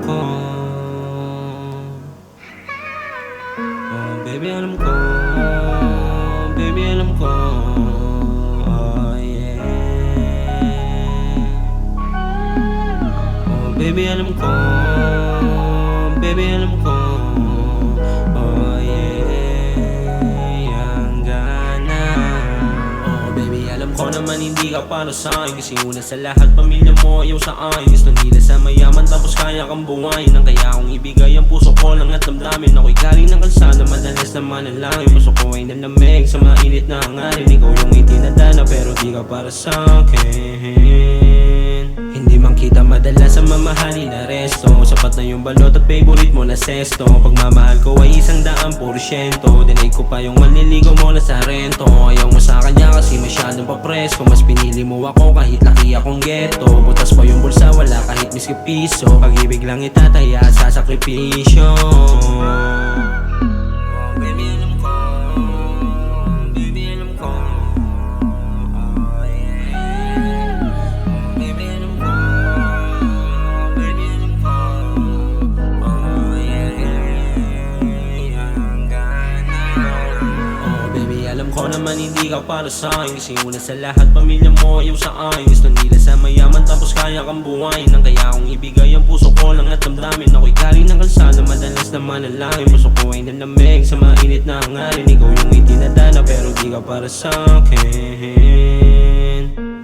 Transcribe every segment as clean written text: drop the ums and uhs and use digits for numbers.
ko. Oh, baby, alam ko. Baby, alam ko. Oh, yeah. Oh, baby, alam ko. Baby, alam ko. Oh, yeah. Yang gana. Oh, baby, alam ko naman hindi ka para sa'kin. Kasi una sa lahat, pamilya mo ayaw sa akin. Gusto nila sa mayaman tapos kaya kang buhayin. Ang kaya akong ibigay ang puso ko lang at damdamin. Ako'y galing ng kalsada, madalas naman ang langit. Puso ko ay nalamig sa mainit na hangarin. Ikaw yung itinadana pero di ka para sa'kin. Hindi man kita madalas sa mamahalin na resto. Sapat na yung balot at favorite mo na sesto. Pagmamahal ko ay 100%. Dinaig ko pa yung manliligaw mo na sa rento. Ayaw mo sa kanya kasi masyadong papresko. Mas pinili mo ako kahit laki akong ghetto. Butas pa yung bulsa, wala kahit miski piso. Pag-ibig lang itataya sa sakripisyo. Baby, alam ko. Baby, alam ko. Oh, yeah. Baby, alam ko. Baby, alam ko. Oh, yeah. Yang gana. Oh, baby, alam ko naman hindi ka para sa'kin. Kasi una sa lahat, pamilya mo ayaw sa akin. Gusto nila sa mayaman tapos kaya kang buhayin. Ang kaya akong ibigay ang puso ko lang at damdamin. Ako'y galing ng kalsada, madalas naman ang langit. Puso ko ay nalamig sa mainit na hangarin. Ikaw yung itinadana pero di ka para sa'kin.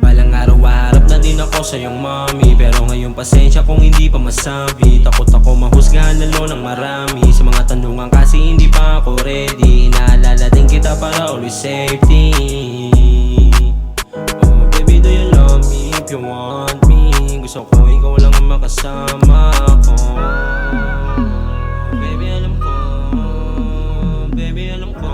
Balang araw haharap na din ako sa iyong mami. Pero ngayon pasensya kung hindi pa masabi. Takot ako mahusgahan lalo ng marami. Sa mga tanungan kasi hindi pa ako ready. Inaalala din kita para always safety. Oh baby, do you love me if you want me? Gusto ko ikaw lang ang makasama ko. Baby, alam ko. Baby, alam ko.